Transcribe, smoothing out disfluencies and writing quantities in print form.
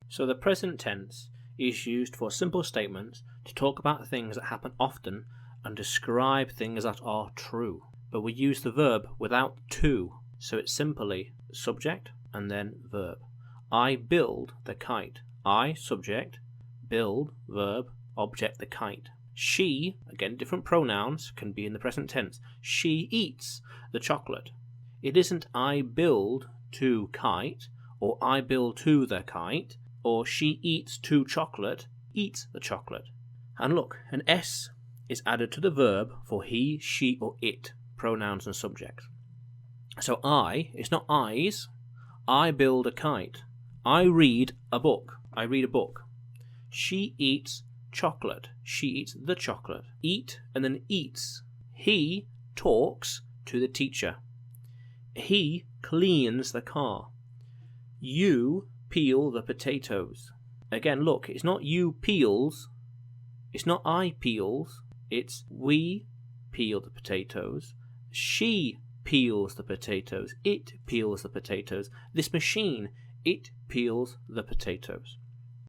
So the present tense is used for simple statements to talk about things that happen often and describe things that are true. But we use the verb without to, so it's simply subject and then verb. I build the kite. I, subject, build, verb, object, the kite. She, again different pronouns, can be in the present tense. She eats the chocolate. It isn't I build to kite, or I build to the kite, or she eats to chocolate, eats the chocolate. And look, an S is added to the verb for he, she, or it, pronouns and subjects. So I, it's not I's. I build a kite. I read a book. I read a book. She eats chocolate. She eats the chocolate. Eat and then eats. He talks to the teacher. He cleans the car. You peel the potatoes. Again, look, it's not you peels. It's not I peels. It's we peel the potatoes. She peels the potatoes. It peels the potatoes. This machine, it peels the potatoes.